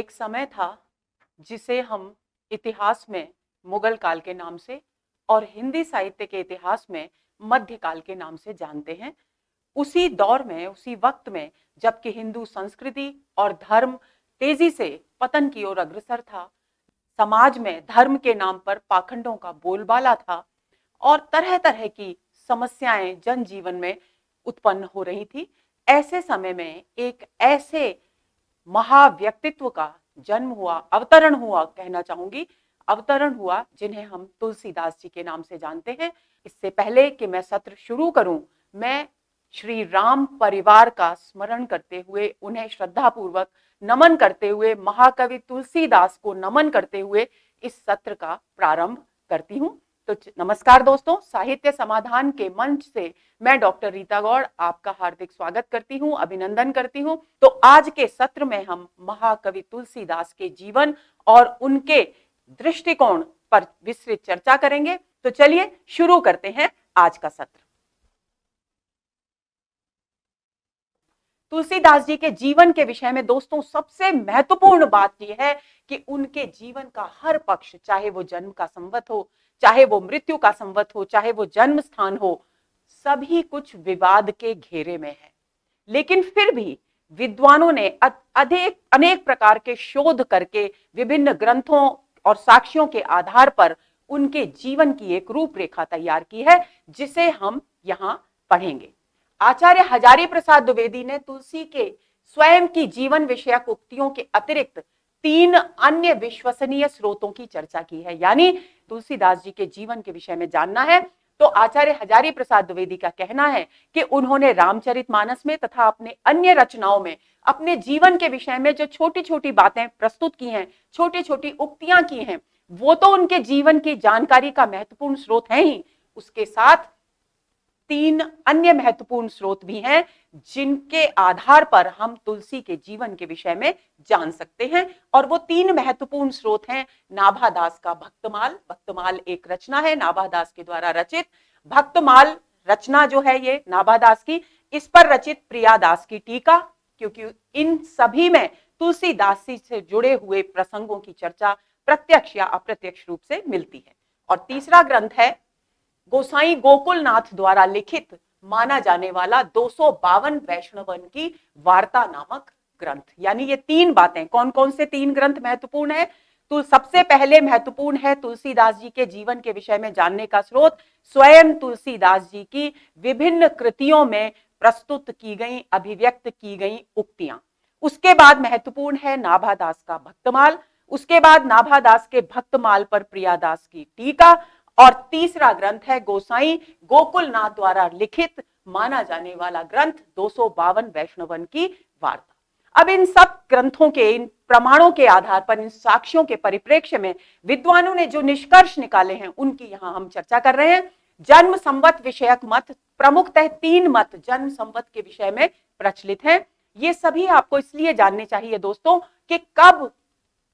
एक समय था जिसे हम इतिहास में मुगल काल के नाम से और हिंदी साहित्य के इतिहास में मध्यकाल के नाम से जानते हैं। उसी दौर में, उसी वक्त में, जबकि हिंदू संस्कृति और धर्म तेजी से पतन की ओर अग्रसर था, समाज में धर्म के नाम पर पाखंडों का बोलबाला था और तरह तरह की समस्याएं जनजीवन में उत्पन्न हो रही थी। ऐसे समय में एक ऐसे महाव्यक्तित्व का जन्म हुआ, अवतरण हुआ कहना चाहूंगी, अवतरण हुआ, जिन्हें हम तुलसीदास जी के नाम से जानते हैं। इससे पहले कि मैं सत्र शुरू करूं, मैं श्री राम परिवार का स्मरण करते हुए, उन्हें श्रद्धापूर्वक नमन करते हुए, महाकवि तुलसीदास को नमन करते हुए इस सत्र का प्रारंभ करती हूं। तो नमस्कार दोस्तों, साहित्य समाधान के मंच से मैं डॉक्टर रीता गौड़ आपका हार्दिक स्वागत करती हूं, अभिनंदन करती हूं। तो आज के सत्र में हम महाकवि तुलसीदास के जीवन और उनके दृष्टिकोण पर विस्तृत चर्चा करेंगे। तो चलिए शुरू करते हैं आज का सत्र। तुलसीदास जी के जीवन के विषय में दोस्तों सबसे महत्वपूर्ण बात यह है कि उनके जीवन का हर पक्ष, चाहे वो जन्म का संवत हो, चाहे वो मृत्यु का संवत हो, चाहे वो जन्म स्थान हो, सभी कुछ विवाद के घेरे में है। लेकिन फिर भी विद्वानों ने अनेक प्रकार के शोध करके विभिन्न ग्रंथों और साक्ष्यों के आधार पर उनके जीवन की एक रूपरेखा तैयार की है, जिसे हम यहां पढ़ेंगे। आचार्य हजारी प्रसाद द्विवेदी ने तुलसी के स्वयं की जीवन विषयक उक्तियों के अतिरिक्त 3 अन्य विश्वसनीय स्रोतों की चर्चा की है। यानी तुलसीदास जी के जीवन के विषय में जानना है तो आचार्य हजारी प्रसाद द्विवेदी का कहना है कि उन्होंने रामचरितमानस में तथा अपने अन्य रचनाओं में अपने जीवन के विषय में जो छोटी छोटी बातें प्रस्तुत की हैं, छोटी छोटी उक्तियां की हैं, वो तो उनके जीवन की जानकारी का महत्वपूर्ण स्रोत है ही, उसके साथ 3 अन्य महत्वपूर्ण स्रोत भी हैं जिनके आधार पर हम तुलसी के जीवन के विषय में जान सकते हैं। और वो 3 महत्वपूर्ण स्रोत हैं नाभादास का भक्तमाल। भक्तमाल एक रचना है नाभादास के द्वारा रचित। भक्तमाल रचना जो है ये नाभादास की, इस पर रचित प्रियादास की टीका, क्योंकि इन सभी में तुलसीदास से जुड़े हुए प्रसंगों की चर्चा प्रत्यक्ष या अप्रत्यक्ष रूप से मिलती है। और तीसरा ग्रंथ है गोसाई गोकुलनाथ द्वारा लिखित माना जाने वाला 252 वैष्णवन की वार्ता नामक ग्रंथ। यानी ये 3 बातें, कौन कौन से 3 ग्रंथ महत्वपूर्ण है? तो सबसे पहले महत्वपूर्ण है तुलसीदास जी के जीवन के विषय में जानने का स्रोत स्वयं तुलसीदास जी की विभिन्न कृतियों में प्रस्तुत की गई, अभिव्यक्त की गई उक्तियां। उसके बाद महत्वपूर्ण है नाभादास का भक्तमाल, उसके बाद नाभादास के भक्तमाल पर प्रियादास की टीका, और तीसरा ग्रंथ है गोसाई गोकुलनाथ द्वारा लिखित माना जाने वाला ग्रंथ 252 वैष्णवन की वार्ता। अब इन सब ग्रंथों के, इन प्रमाणों के आधार पर, इन साक्ष्यों के परिप्रेक्ष्य में विद्वानों ने जो निष्कर्ष निकाले हैं उनकी यहां हम चर्चा कर रहे हैं। जन्म संवत विषयक मत, प्रमुखतः 3 मत जन्म संवत के विषय में प्रचलित हैं। ये सभी आपको इसलिए जानने चाहिए दोस्तों कि कब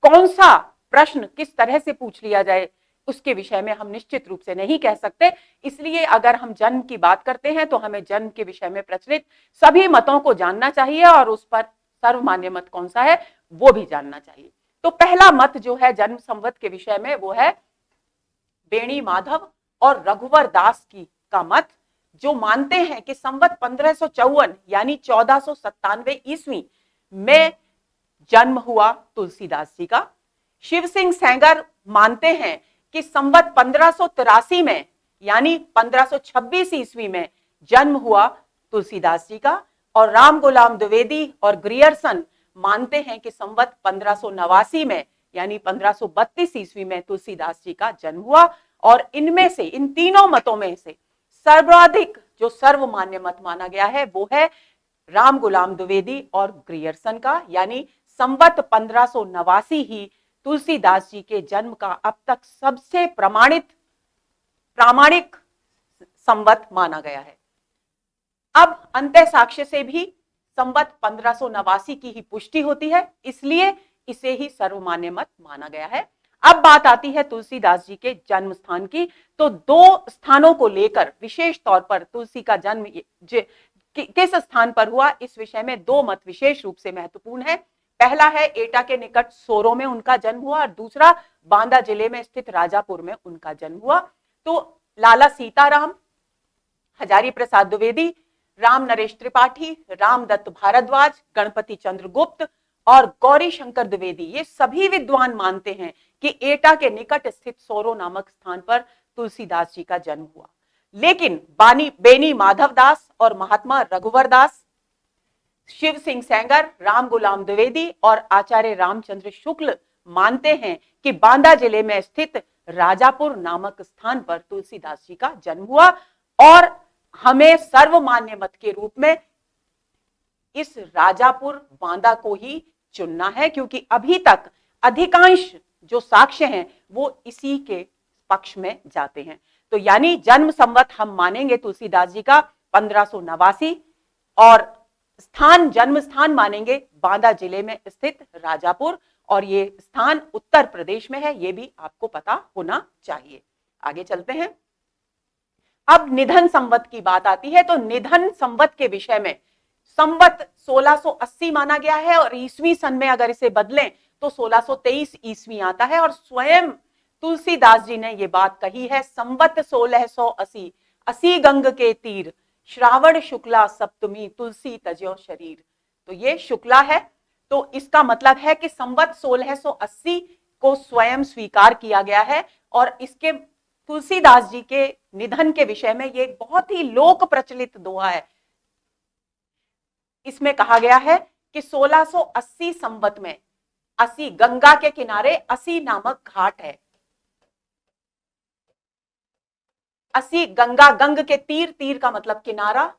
कौन सा प्रश्न किस तरह से पूछ लिया जाए उसके विषय में हम निश्चित रूप से नहीं कह सकते। इसलिए अगर हम जन्म की बात करते हैं तो हमें जन्म के विषय में प्रचलित सभी मतों को जानना चाहिए और उस पर सर्वमान्य मत कौन सा है वो भी जानना चाहिए। तो पहला मत जो है जन्म संवत के विषय में वो है बेणी माधव और रघुवर दास की का मत, जो मानते हैं कि संवत 1554 यानी 1497 ईस्वी में जन्म हुआ तुलसीदास जी का। शिव सिंह सेंगर मानते हैं कि संवत 1583 में यानी 1526 ईस्वी में जन्म हुआ तुलसीदास जी का। और राम गुलाम द्विवेदी और ग्रियर्सन मानते हैं कि संवत 1589 में यानी 1532 ईस्वी में तुलसीदास जी का जन्म हुआ। और इनमें से, इन तीनों मतों में से सर्वाधिक जो सर्वमान्य मत माना गया है वो है राम गुलाम द्विवेदी और ग्रियर्सन का, यानी संवत 1589 ही तुलसीदास जी के जन्म का अब तक सबसे प्रामाणिक संवत माना गया है। अब अंतः साक्ष्य से भी संवत 1589 की ही पुष्टि होती है, इसलिए इसे ही सर्वमान्य मत माना गया है। अब बात आती है तुलसीदास जी के जन्म स्थान की। तो 2 स्थानों को लेकर विशेष तौर पर तुलसी का जन्म किस स्थान पर हुआ, इस विषय में 2 मत विशेष रूप से महत्वपूर्ण है। पहला है एटा के निकट सोरो में उनका जन्म हुआ और दूसरा बांदा जिले में स्थित राजापुर में उनका जन्म हुआ। तो लाला सीताराम, हजारी प्रसाद द्विवेदी, राम नरेश त्रिपाठी, रामदत्त भारद्वाज, गणपति चंद्र गुप्त और गौरी शंकर द्विवेदी, ये सभी विद्वान मानते हैं कि एटा के निकट स्थित सोरो नामक स्थान पर तुलसीदास जी का जन्म हुआ। लेकिन बेनी माधव दास और महात्मा रघुवर दास, शिव सिंह सेंगर, राम गुलाम द्विवेदी और आचार्य रामचंद्र शुक्ल मानते हैं कि बांदा जिले में स्थित राजापुर नामक स्थान पर तुलसीदास जी का जन्म हुआ और हमें सर्वमान्य मत के रूप में इस राजापुर बांदा को ही चुनना है, क्योंकि अभी तक अधिकांश जो साक्ष्य हैं वो इसी के पक्ष में जाते हैं। तो यानी जन्म संवत हम मानेंगे तुलसीदास जी का 1589 और स्थान, जन्म स्थान मानेंगे बांदा जिले में स्थित राजापुर, और ये स्थान उत्तर प्रदेश में है, ये भी आपको पता होना चाहिए। आगे चलते हैं। अब निधन संवत की बात आती है, तो निधन संवत के विषय में संवत 1680 माना गया है और ईस्वी सन में अगर इसे बदलें तो 1623 ईस्वी आता है। और स्वयं तुलसीदास जी ने ये बात कही है, संवत 1680 असी गंग के तीर, श्रावण शुक्ला सप्तमी तुलसी तज्यो शरीर। तो ये शुक्ला है, तो इसका मतलब है कि संवत 1680 को स्वयं स्वीकार किया गया है। और इसके तुलसीदास जी के निधन के विषय में ये बहुत ही लोक प्रचलित दोहा है। इसमें कहा गया है कि 1680 संवत में असी, गंगा के किनारे असी नामक घाट है, असी गंगा, गंग के तीर, तीर का मतलब किनारा,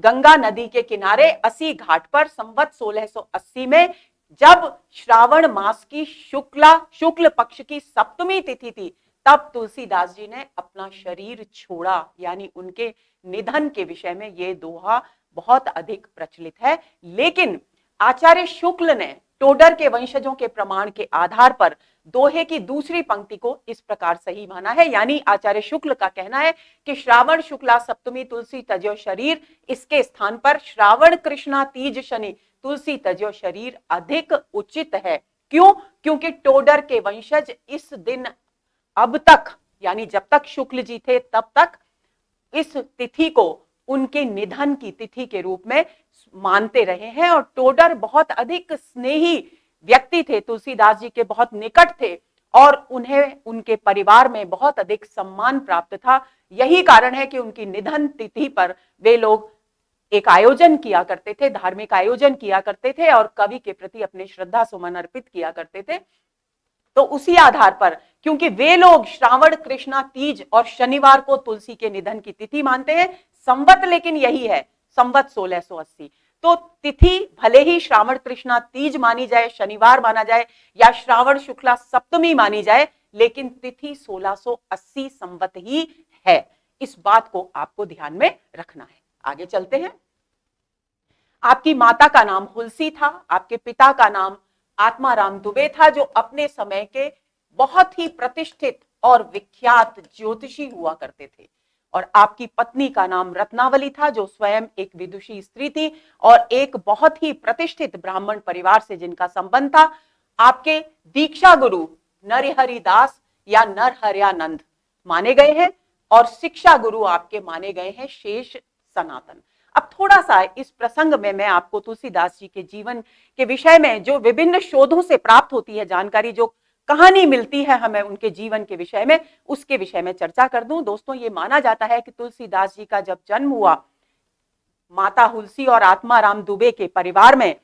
गंगा नदी के किनारे असी घाट पर संवत 1680 में जब श्रावण मास की शुक्ल पक्ष की सप्तमी तिथि थी, तब तुलसीदास जी ने अपना शरीर छोड़ा। यानी उनके निधन के विषय में यह दोहा बहुत अधिक प्रचलित है। लेकिन आचार्य शुक्ल ने टोडर के वंशजों के प्रमाण के आधार पर दोहे की दूसरी पंक्ति को इस प्रकार सही माना है। यानी आचार्य शुक्ल का कहना है कि श्रावण शुक्ला सप्तमी तुलसी तज्यो शरीर, इसके स्थान पर श्रावण कृष्णा तीज शनि तुलसी तज्यो शरीर अधिक उचित है। क्यों? क्योंकि टोडर के वंशज इस दिन अब तक, यानी जब तक शुक्ल जी थे तब तक, इस तिथि को उनके निधन की तिथि के रूप में मानते रहे हैं। और टोडर बहुत अधिक स्नेही व्यक्ति थे, तुलसीदास जी के बहुत निकट थे और उन्हें उनके परिवार में बहुत अधिक सम्मान प्राप्त था। यही कारण है कि उनकी निधन तिथि पर वे लोग एक आयोजन किया करते थे, धार्मिक आयोजन किया करते थे और कवि के प्रति अपने श्रद्धा सुमन अर्पित किया करते थे। तो उसी आधार पर, क्योंकि वे लोग श्रावण कृष्णा तीज और शनिवार को तुलसी के निधन की तिथि मानते हैं, संवत लेकिन यही है, संवत 1680। तो तिथि भले ही श्रावण कृष्णा तीज मानी जाए, शनिवार माना जाए या श्रावण शुक्ला सप्तमी मानी जाए, लेकिन तिथि 1680 संवत ही है। इस बात को आपको ध्यान में रखना है। आगे चलते हैं। आपकी माता का नाम हुलसी था, आपके पिता का नाम आत्माराम दुबे था, जो अपने समय के बहुत ही प्रतिष्ठित और विख्यात ज्योतिषी हुआ करते थे। और आपकी पत्नी का नाम रत्नावली था, जो स्वयं एक विदुषी स्त्री थी और एक बहुत ही प्रतिष्ठित ब्राह्मण परिवार से जिनका संबंध था। आपके दीक्षा गुरु नरहरि दास या नरहरयानंद माने गए हैं और शिक्षा गुरु आपके माने गए हैं शेष सनातन। अब थोड़ा सा इस प्रसंग में मैं आपको तुलसीदास जी के जीवन के विषय में जो विभिन्न शोधों से प्राप्त होती है जानकारी, जो कहानी मिलती है हमें उनके जीवन के विषय में, उसके विषय में चर्चा कर दूं। दोस्तों, ये माना जाता है कि तुलसीदास जी का जब जन्म हुआ माता हुलसी और आत्माराम दुबे के परिवार में,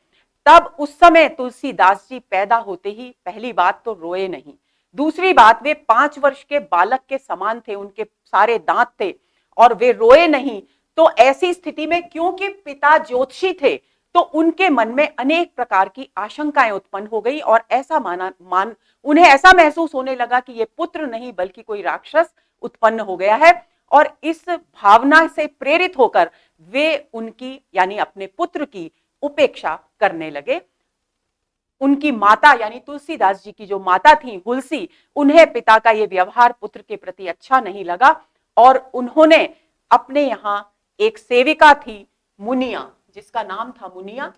तब उस समय तुलसीदास जी पैदा होते ही पहली बात तो रोए नहीं, दूसरी बात वे 5 वर्ष के बालक के समान थे, उनके सारे दांत थे और वे रोए नहीं। तो ऐसी स्थिति में, क्योंकि पिता ज्योतिषी थे, तो उनके मन में अनेक प्रकार की आशंकाएं उत्पन्न हो गई और उन्हें ऐसा महसूस होने लगा कि ये पुत्र नहीं बल्कि कोई राक्षस उत्पन्न हो गया है। और इस भावना से प्रेरित होकर वे उनकी, यानी अपने पुत्र की उपेक्षा करने लगे। उनकी माता यानी तुलसीदास जी की जो माता थी हुलसी, उन्हें पिता का ये व्यवहार पुत्र के प्रति अच्छा नहीं लगा और उन्होंने अपने यहाँ एक सेविका थी मुनिया, जिसका नाम था मुनिया,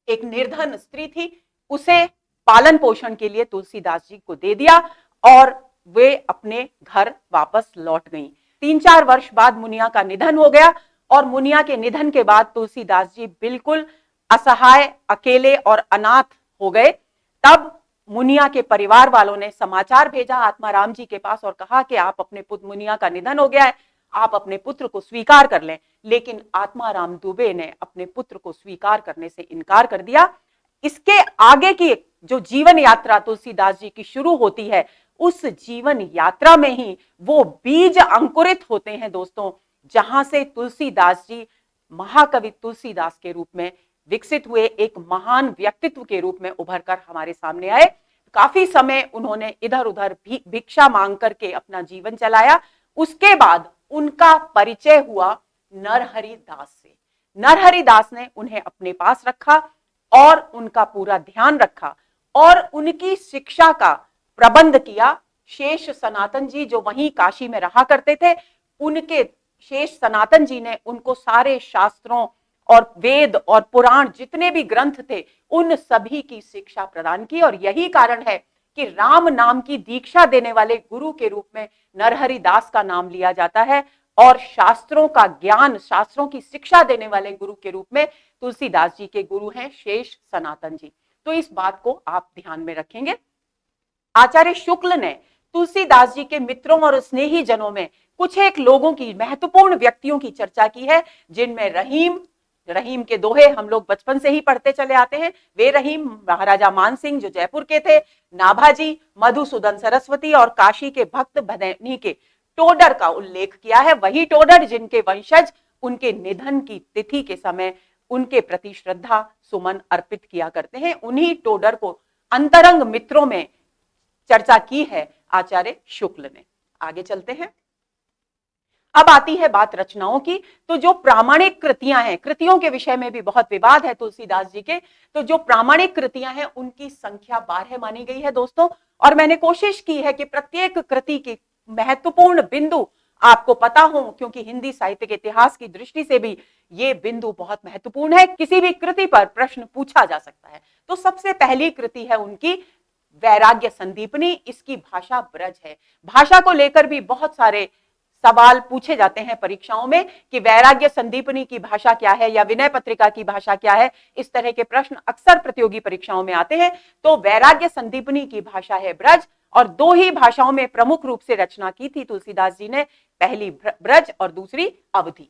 एक निर्धन स्त्री थी, उसे पालन पोषण के लिए तुलसीदास जी को दे दिया और वे अपने घर वापस लौट गईं। 3-4 वर्ष बाद मुनिया का निधन हो गया और मुनिया के निधन के बाद तुलसीदास जी बिल्कुल असहाय, अकेले और अनाथ हो गए। तब मुनिया के परिवार वालों ने समाचार भेजा आत्माराम जी के पास और कहा कि आप अपने पुत्र, मुनिया का निधन हो गया है, आप अपने पुत्र को स्वीकार कर लें। लेकिन आत्माराम दुबे ने अपने पुत्र को स्वीकार करने से इनकार कर दिया। इसके आगे की जो जीवन यात्रा तुलसीदास जी की शुरू होती है, उस जीवन यात्रा में ही वो बीज अंकुरित होते हैं दोस्तों, जहां से तुलसीदास जी महाकवि तुलसीदास के रूप में विकसित हुए, एक महान व्यक्तित्व के रूप में उभर कर हमारे सामने आए। काफी समय उन्होंने इधर उधर भिक्षा मांग करके अपना जीवन चलाया। उसके बाद उनका परिचय हुआ नरहरि दास से। नरहरि दास ने उन्हें अपने पास रखा और उनका पूरा ध्यान रखा और उनकी शिक्षा का प्रबंध किया। शेष सनातन जी जो वहीं काशी में रहा करते थे, उनके शेष सनातन जी ने उनको सारे शास्त्रों और वेद और पुराण जितने भी ग्रंथ थे उन सभी की शिक्षा प्रदान की। और यही कारण है कि राम नाम की दीक्षा देने वाले गुरु के रूप में नरहरि दास का नाम लिया जाता है और शास्त्रों का ज्ञान, शास्त्रों की शिक्षा देने वाले गुरु के रूप में तुलसीदास जी के गुरु हैं शेष सनातन जी। तो इस बात को आप ध्यान में रखेंगे। आचार्य शुक्ल ने तुलसीदास जी के मित्रों और स्नेही जनों में कुछ एक लोगों की, महत्वपूर्ण व्यक्तियों की चर्चा की है, जिनमें रहीम के दोहे हम लोग बचपन से ही पढ़ते चले आते हैं। वे रहीम महाराजा मानसिंह जो जयपुर के थे, नाभाजी, मधुसूदन सरस्वती और काशी के भक्त भदैनी के टोडर का उल्लेख किया है। वही टोडर जिनके वंशज उनके निधन की तिथि के समय उनके प्रति श्रद्धा सुमन अर्पित किया करते हैं। उन्हीं टोडर को अंतरंग मित्रों में चर्चा की है आचार्य शुक्ल ने। आगे चलते हैं। अब आती है बात रचनाओं की। तो जो प्रामाणिक कृतियां हैं, कृतियों के विषय में भी बहुत विवाद है तुलसीदास जी के, तो जो प्रामाणिक कृतियां हैं उनकी संख्या 12 मानी गई है दोस्तों। और मैंने कोशिश की है कि प्रत्येक कृति की महत्वपूर्ण बिंदु आपको पता हो, क्योंकि हिंदी साहित्य के इतिहास की दृष्टि से भी ये बिंदु बहुत महत्वपूर्ण है। किसी भी कृति पर प्रश्न पूछा जा सकता है। तो सबसे पहली कृति है उनकी वैराग्य संदीपनी। इसकी भाषा ब्रज है। भाषा को लेकर भी बहुत सारे सवाल पूछे जाते हैं परीक्षाओं में कि वैराग्य संदीपनी की भाषा क्या है या विनय पत्रिका की भाषा क्या है। इस तरह के प्रश्न अक्सर प्रतियोगी परीक्षाओं में आते हैं। तो वैराग्य संदीपनी की भाषा है ब्रज और 2 ही भाषाओं में प्रमुख रूप से रचना की थी तुलसीदास जी ने, पहली ब्रज और दूसरी अवधी।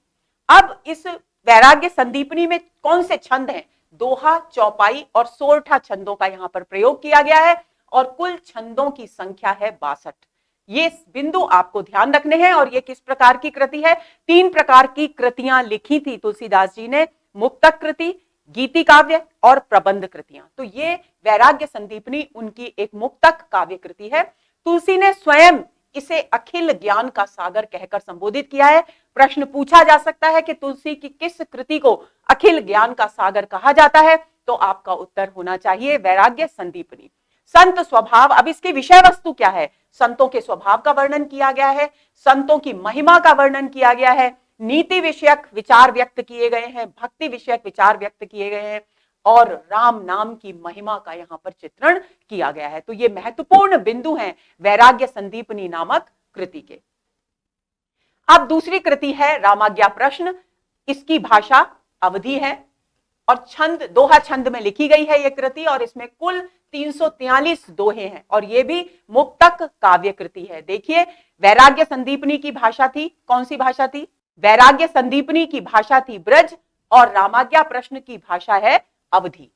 अब इस वैराग्य संदीपनी में कौन से छंद हैं? दोहा, चौपाई और सोरठा छंदों का यहां पर प्रयोग किया गया है और कुल छंदों की संख्या है 62। ये बिंदु आपको ध्यान रखने हैं। और ये किस प्रकार की कृति है? 3 प्रकार की कृतियां लिखी थी तुलसीदास जी ने, मुक्तक कृति, गीति काव्य और प्रबंध कृतियां। तो ये वैराग्य संदीपनी उनकी एक मुक्तक काव्य कृति है। तुलसी ने स्वयं इसे अखिल ज्ञान का सागर कहकर संबोधित किया है। प्रश्न पूछा जा सकता है कि तुलसी की किस कृति को अखिल ज्ञान का सागर कहा जाता है, तो आपका उत्तर होना चाहिए वैराग्य संदीपनी। संत स्वभाव, अब इसकी विषय वस्तु क्या है? संतों के स्वभाव का वर्णन किया गया है, संतों की महिमा का वर्णन किया गया है, नीति विषयक विचार व्यक्त किए गए हैं, भक्ति विषयक विचार व्यक्त किए गए हैं और राम नाम की महिमा का यहां पर चित्रण किया गया है। तो ये महत्वपूर्ण बिंदु हैं वैराग्य संदीपनी नामक कृति के। अब दूसरी कृति है रामाज्ञा प्रश्न। इसकी भाषा अवधी है और छंद, दोहा छंद में लिखी गई है यह कृति और इसमें कुल 343 दोहे हैं और यह भी मुक्तक काव्य कृति है। देखिए, वैराग्य संदीपनी की भाषा थी, कौन सी भाषा थी? वैराग्य संदीपनी की भाषा थी ब्रज और रामाज्ञा प्रश्न की भाषा है अवधी।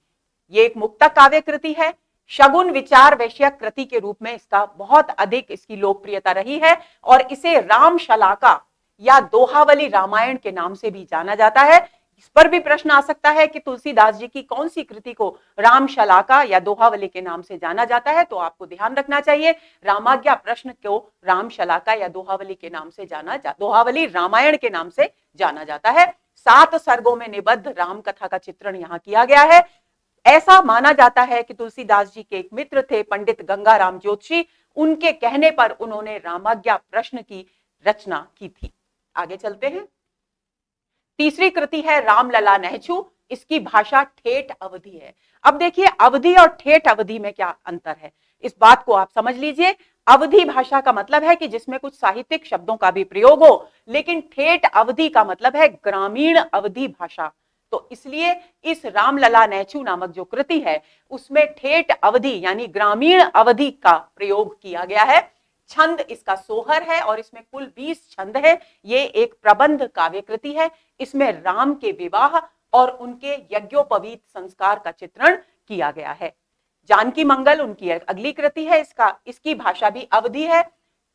ये एक मुक्तक काव्य कृति है। शगुन विचार वैश्यक कृति के रूप में इसका बहुत अधिक इसकी लोकप्रियता रही है और इसे राम शलाका या दोहावली रामायण के नाम से भी जाना जाता है। इस पर भी प्रश्न आ सकता है कि तुलसीदास जी की कौन सी कृति को राम शलाका या दोहावली के नाम से जाना जाता है। तो आपको ध्यान रखना चाहिए, रामाज्ञा प्रश्न को राम शलाका या दोहावली के नाम से दोहावली रामायण के नाम से जाना जाता है। 7 सर्गों में निबद्ध राम कथा का चित्रण यहाँ किया गया है। ऐसा माना जाता है कि तुलसीदास जी के एक मित्र थे पंडित गंगाराम ज्योतिषी, उनके कहने पर उन्होंने रामाज्ञा प्रश्न की रचना की थी। आगे चलते हैं। तीसरी कृति है रामलला नहचु, इसकी भाषा ठेठ अवधी है। अब देखिए अवधि और ठेठ अवधि में क्या अंतर है, इस बात को आप समझ लीजिए। अवधि भाषा का मतलब है कि जिसमें कुछ साहित्यिक शब्दों का भी प्रयोग हो, लेकिन ठेठ अवधि का मतलब है ग्रामीण अवधि भाषा। तो इसलिए इस रामलला नहचु नामक जो कृति है उसमें ठेठ अवधि यानी ग्रामीण अवधि का प्रयोग किया गया है। छंद इसका सोहर है और इसमें कुल 20 छंद है। ये एक प्रबंध काव्य कृति है। इसमें राम के विवाह और उनके यज्ञोपवीत संस्कार का चित्रण किया गया है। जानकी मंगल उनकी अगली कृति है। इसकी भाषा भी अवधि है,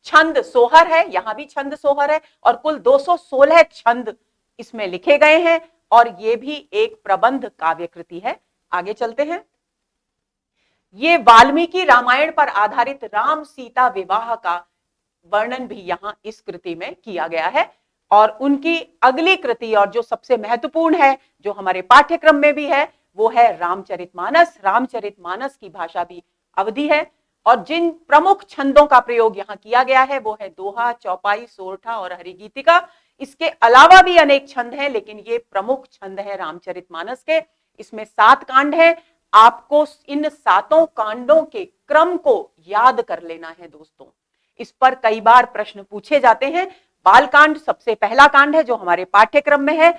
छंद सोहर है, यहां भी छंद सोहर है और कुल 216 छंद इसमें लिखे गए हैं और ये भी एक प्रबंध काव्य कृति है। आगे चलते हैं। ये वाल्मीकि रामायण पर आधारित राम सीता विवाह का वर्णन भी यहां इस कृति में किया गया है। और उनकी अगली कृति और जो सबसे महत्वपूर्ण है, जो हमारे पाठ्यक्रम में भी है, वो है रामचरितमानस। रामचरितमानस की भाषा भी अवधि है और जिन प्रमुख छंदों का प्रयोग यहाँ किया गया है वो है दोहा, चौपाई, सोरठा और हरिगीतिका। इसके अलावा भी अनेक छंद हैं, लेकिन ये प्रमुख छंद हैं रामचरितमानस के। इसमें 7 कांड हैं। आपको इन 7 कांडों के क्रम को याद कर लेना है दोस्तों। इस पर कई बार प्रश्न पूछे जाते हैं। बालकांड सबसे पहला कांड है जो हमारे पाठ्यक्रम में है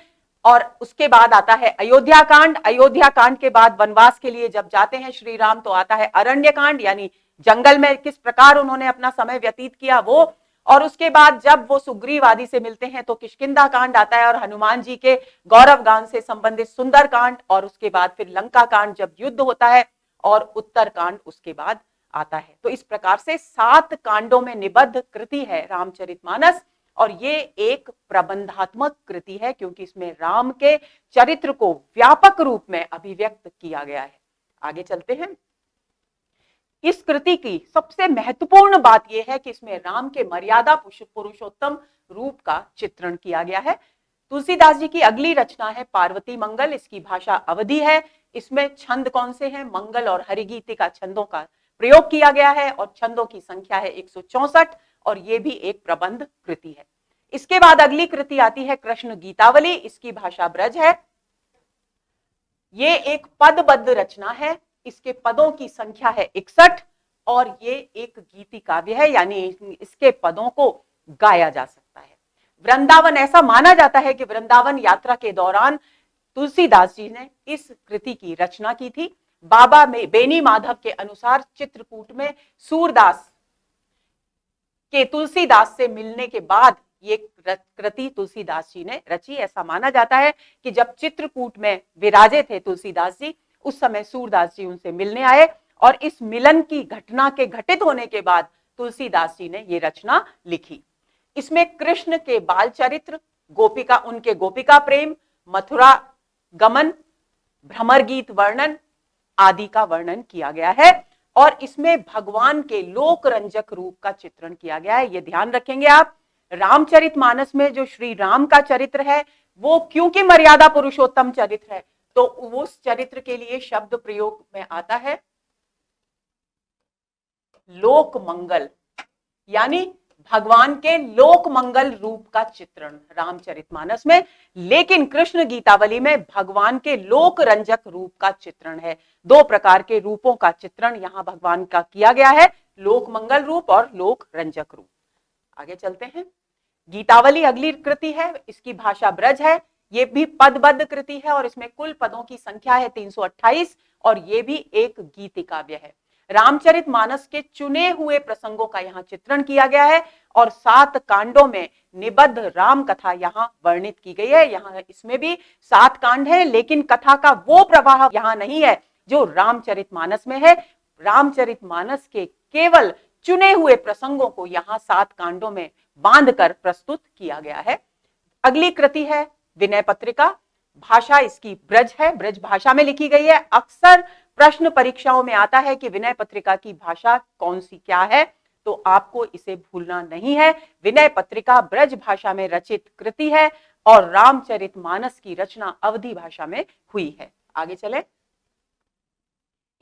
और उसके बाद आता है अयोध्या कांड। अयोध्या कांड के बाद वनवास के लिए जब जाते हैं श्री राम तो आता है अरण्य कांड, यानी जंगल में किस प्रकार उन्होंने अपना समय व्यतीत किया वो। और उसके बाद जब वो सुग्रीव आदि से मिलते हैं तो किष्किंधा कांड आता है और हनुमान जी के गौरव गान से संबंधित सुंदर कांड। और उसके बाद फिर लंका कांड जब युद्ध होता है और उत्तर कांड उसके बाद आता है। तो इस प्रकार से 7 कांडों में निबद्ध कृति है रामचरितमानस और ये एक प्रबंधात्मक कृति है क्योंकि इसमें राम के चरित्र को व्यापक रूप में अभिव्यक्त किया गया है। आगे चलते हैं। इस कृति की सबसे महत्वपूर्ण बात यह है कि इसमें राम के मर्यादा पुरुषोत्तम रूप का चित्रण किया गया है। तुलसीदास जी की अगली रचना है पार्वती मंगल। इसकी भाषा अवधि है। इसमें छंद कौन से हैं? मंगल और हरिगीतिका छंदों का प्रयोग किया गया है और छंदों की संख्या है 164 और ये भी एक प्रबंध कृति है। इसके बाद अगली कृति आती है कृष्ण गीतावली। इसकी भाषा ब्रज है। ये एक पदबद्ध रचना है। इसके पदों की संख्या है 61 और ये एक गीति काव्य है, यानी इसके पदों को गाया जा सकता है। वृंदावन, ऐसा माना जाता है कि वृंदावन यात्रा के दौरान तुलसीदास जी ने इस कृति की रचना की थी। बाबा में बेनी माधव के अनुसार चित्रकूट में सूरदास के तुलसीदास से मिलने के बाद ये कृति तुलसीदास जी ने रची। ऐसा माना जाता है कि जब चित्रकूट में विराजे थे तुलसीदास जी, उस समय सूरदास जी उनसे मिलने आए और इस मिलन की घटना के घटित होने के बाद तुलसीदास जी ने ये रचना लिखी। इसमें कृष्ण के बाल चरित्र, गोपिका, उनके गोपिका प्रेम, मथुरा गमन, भ्रमर गीत वर्णन आदि का वर्णन किया गया है और इसमें भगवान के लोक रंजक रूप का चित्रण किया गया है। ये ध्यान रखेंगे आप। रामचरितमानस में जो श्री राम का चरित्र है वो क्योंकि मर्यादा पुरुषोत्तम चरित्र है तो उस चरित्र के लिए शब्द प्रयोग में आता है लोक मंगल, यानी भगवान के लोक मंगल रूप का चित्रण रामचरितमानस में। लेकिन कृष्ण गीतावली में भगवान के लोक रंजक रूप का चित्रण है। 2 प्रकार के रूपों का चित्रण यहां भगवान का किया गया है, लोक मंगल रूप और लोक रंजक रूप। आगे चलते हैं। गीतावली अगली कृति है। इसकी भाषा ब्रज है। ये भी पदबद्ध कृति है और इसमें कुल पदों की संख्या है 328 और ये भी एक गीति काव्य है। रामचरितमानस के चुने हुए प्रसंगों का यहाँ चित्रण किया गया है और 7 कांडों में निबद्ध राम कथा यहाँ वर्णित की गई है। यहाँ इसमें भी 7 कांड है, लेकिन कथा का वो प्रवाह यहाँ नहीं है जो रामचरितमानस में है। रामचरितमानस के केवल चुने हुए प्रसंगों को यहाँ 7 कांडों में बांधकर प्रस्तुत किया गया है। अगली कृति है विनय पत्रिका। भाषा इसकी ब्रज है, ब्रज भाषा में लिखी गई है। अक्सर प्रश्न परीक्षाओं में आता है कि विनय पत्रिका की भाषा कौन सी क्या है, तो आपको इसे भूलना नहीं है। विनय पत्रिका ब्रज भाषा में रचित कृति है और रामचरितमानस की रचना अवधी भाषा में हुई है। आगे चले।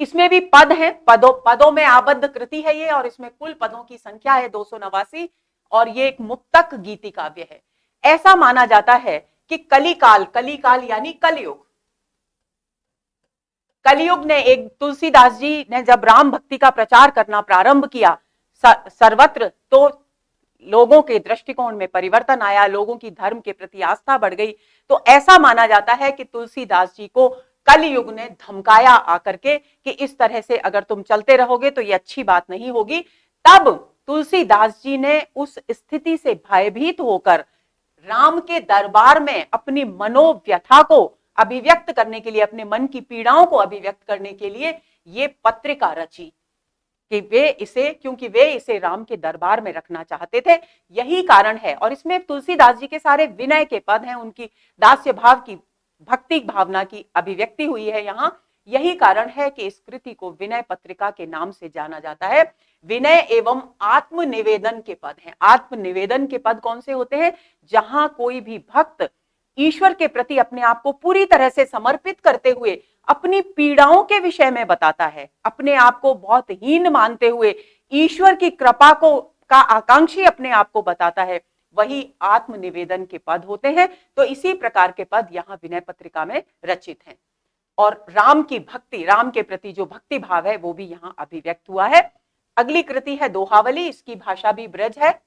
इसमें भी पद हैं, पदों में आबद्ध कृति है ये और इसमें कुल पदों की संख्या है 289 और ये एक मुक्तक गीति काव्य है। ऐसा माना जाता है कि कलिकाल यानी कलयुग, कलयुग ने एक तुलसीदास जी ने जब राम भक्ति का प्रचार करना प्रारंभ किया सर्वत्र, तो लोगों के दृष्टिकोण में परिवर्तन आया, लोगों की धर्म के प्रति आस्था बढ़ गई। तो ऐसा माना जाता है कि तुलसीदास जी को कलयुग ने धमकाया आकर के कि इस तरह से अगर तुम चलते रहोगे तो ये अच्छी बात नहीं होगी। तब तुलसीदास जी ने उस स्थिति से भयभीत होकर राम के दरबार में अपनी मनोव्यथा को अभिव्यक्त करने के लिए, अपने मन की पीड़ाओं को अभिव्यक्त करने के लिए ये पत्रिका रची कि क्योंकि वे इसे राम के दरबार में रखना चाहते थे, यही कारण है। और इसमें तुलसीदास जी के सारे विनय के पद हैं, उनकी दास्य भाव की, भक्ति भावना की अभिव्यक्ति हुई है यहां। यही कारण है कि इस कृति को विनय पत्रिका के नाम से जाना जाता है। विनय एवं आत्मनिवेदन के पद हैं। आत्मनिवेदन के पद कौन से होते हैं? जहां कोई भी भक्त ईश्वर के प्रति अपने आप को पूरी तरह से समर्पित करते हुए अपनी पीड़ाओं के विषय में बताता है, अपने आप को बहुत हीन मानते हुए ईश्वर की कृपा को का आकांक्षी अपने आप को बताता है, वही आत्मनिवेदन के पद होते हैं। तो इसी प्रकार के पद यहाँ विनय पत्रिका में रचित हैं। और राम की भक्ति, राम के प्रति जो भक्ति भाव है वो भी यहाँ अभिव्यक्त हुआ है। अगली कृति है दोहावली, इसकी भाषा भी ब्रज है।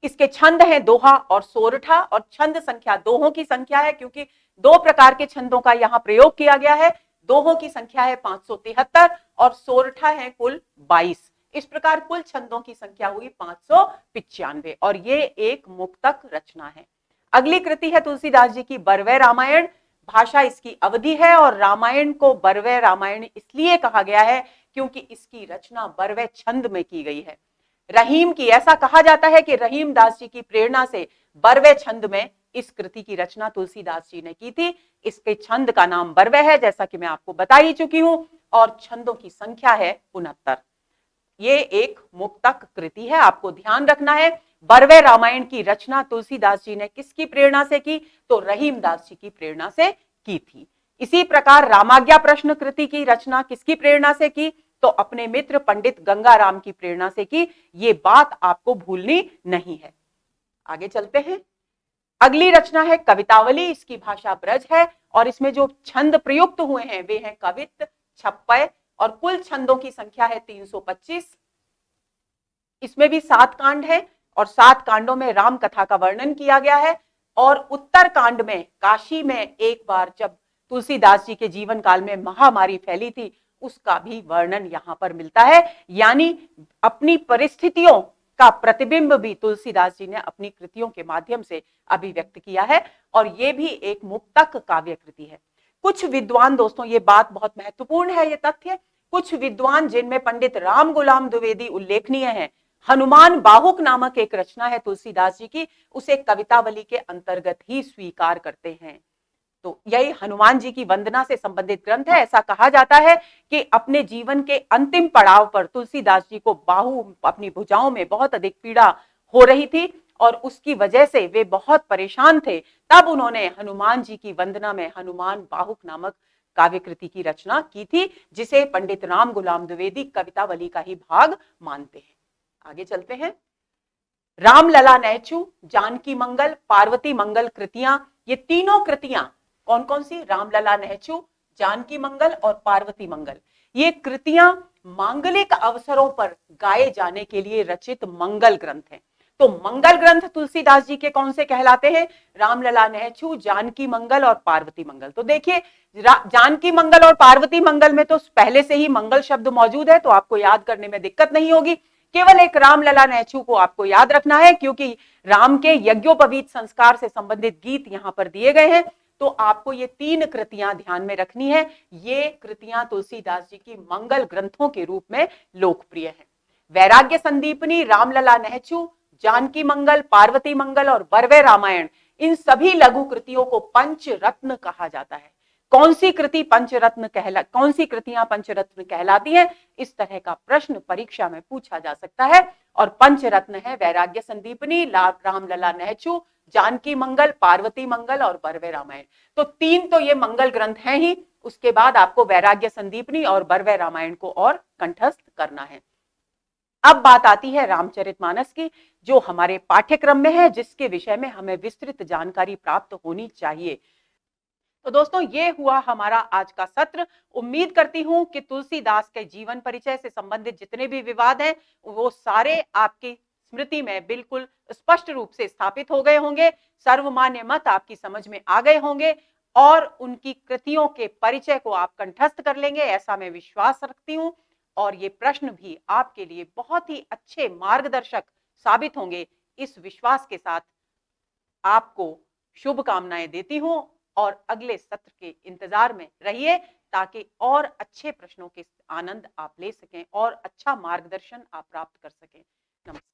इसके छंद हैं दोहा और सोरठा, और छंद संख्या दोहों की संख्या है, क्योंकि दो प्रकार के छंदों का यहाँ प्रयोग किया गया है। दोहों की संख्या है 573 और सोरठा है कुल 22। इस प्रकार कुल छंदों की संख्या हुई 595 और ये एक मुक्तक रचना है। अगली कृति है तुलसीदास जी की बरवै रामायण। भाषा इसकी अवधि है और रामायण को बरवै रामायण इसलिए कहा गया है क्योंकि इसकी रचना बरवै छंद में की गई है। रहीम की, ऐसा कहा जाता है कि रहीम दास जी की प्रेरणा से बरवै छंद में इस कृति की रचना तुलसीदास जी ने की थी। इसके छंद का नाम बरवै है, जैसा कि मैं आपको बता ही चुकी हूं, और छंदों की संख्या है 69। ये एक मुक्तक कृति है, आपको ध्यान रखना है। बरवै रामायण की रचना तुलसीदास जी ने किसकी प्रेरणा से की? तो रहीम दास जी की प्रेरणा से की थी। इसी प्रकार रामाज्ञा प्रश्न कृति की रचना किसकी प्रेरणा से की? तो अपने मित्र पंडित गंगाराम की प्रेरणा से की। ये बात आपको भूलनी नहीं है। आगे चलते हैं। अगली रचना है कवितावली, इसकी भाषा ब्रज है और इसमें जो छंद प्रयुक्त हुए हैं वे हैं कवित्त, छप्पय, और कुल छंदों की संख्या है 325। इसमें भी 7 कांड है और 7 कांडों में राम कथा का वर्णन किया गया है। और उत्तर कांड में काशी में एक बार जब तुलसीदास जी के जीवन काल में महामारी फैली थी, उसका भी वर्णन यहां पर मिलता है। यानी अपनी परिस्थितियों का प्रतिबिंब भी तुलसीदास जी ने अपनी कृतियों के माध्यम से अभिव्यक्त किया है और यह भी एक मुक्तक काव्य कृति है। कुछ विद्वान, दोस्तों ये बात बहुत महत्वपूर्ण है, ये तथ्य, कुछ विद्वान जिनमें पंडित राम गुलाम द्विवेदी उल्लेखनीय हैं, हनुमान बाहुक नामक एक रचना है तुलसीदास जी की, उसे कवितावली के अंतर्गत ही स्वीकार करते हैं। तो यही हनुमान जी की वंदना से संबंधित ग्रंथ है। ऐसा कहा जाता है कि अपने जीवन के अंतिम पड़ाव पर तुलसीदास जी को अपनी भुजाओं में बहुत अधिक पीड़ा हो रही थी और उसकी वजह से वे बहुत परेशान थे। तब उन्होंने हनुमान जी की वंदना में हनुमान बाहुक नामक काव्य कृति की रचना की थी, जिसे पंडित राम गुलाम द्विवेदी कवितावली का ही भाग मानते हैं। आगे चलते हैं। रामलला नैचू, जानकी मंगल, पार्वती मंगल कृतियां, ये तीनों कृतियां कौन कौन सी? रामलला नैचू, जानकी मंगल और पार्वती मंगल। ये कृतियां मांगलिक अवसरों पर गाए जाने के लिए रचित मंगल ग्रंथ हैं। तो मंगल ग्रंथ तुलसीदास जी के कौन से कहलाते हैं? रामलला नैचू, जानकी मंगल और पार्वती मंगल। तो देखिए, जानकी मंगल और पार्वती मंगल में तो पहले से ही मंगल शब्द मौजूद है, तो आपको याद करने में दिक्कत नहीं होगी। केवल एक रामलला नैचू को आपको याद रखना है, क्योंकि राम के यज्ञोपवीत संस्कार से संबंधित गीत यहां पर दिए गए हैं। तो आपको ये 3 कृतियां ध्यान में रखनी है। ये कृतियां तुलसीदास जी की मंगल ग्रंथों के रूप में लोकप्रिय हैं। वैराग्य संदीपनी, रामलला नैचू, जानकी मंगल, पार्वती मंगल और बरवै रामायण, इन सभी लघु कृतियों को पंचरत्न कहा जाता है। कौन सी कृतियां पंचरत्न कहलाती हैं? इस तरह का प्रश्न परीक्षा में पूछा जा सकता है। और पंचरत्न है वैराग्य संदीपनी, रामलला नैचू, जानकी मंगल, पार्वती मंगल और बरवै रामायण। तो 3 तो ये मंगल ग्रंथ हैं ही, उसके बाद आपको वैराग्य संदीपनी और बरवै रामायण को और कंठस्थ करना है। अब बात आती है रामचरितमानस की, जो हमारे पाठ्यक्रम में है, जिसके विषय में हमें विस्तृत जानकारी प्राप्त होनी चाहिए। तो दोस्तों, ये हुआ हमारा आज का सत्र। उम्मीद करती हूं कि तुलसीदास के जीवन परिचय से संबंधित जितने भी विवाद हैं, वो सारे आपकी स्मृति में बिल्कुल स्पष्ट रूप से स्थापित हो गए होंगे, सर्वमान्य मत आपकी समझ में आ गए होंगे और उनकी कृतियों के परिचय को आप कंठस्थ कर लेंगे, ऐसा मैं विश्वास रखती हूं। और ये प्रश्न भी आपके लिए बहुत ही अच्छे मार्गदर्शक साबित होंगे, इस विश्वास के साथ आपको शुभकामनाएं देती हूं और अगले सत्र के इंतजार में रहिए, ताकि और अच्छे प्रश्नों के आनंद आप ले सकें और अच्छा मार्गदर्शन आप प्राप्त कर सकें। नमस्कार।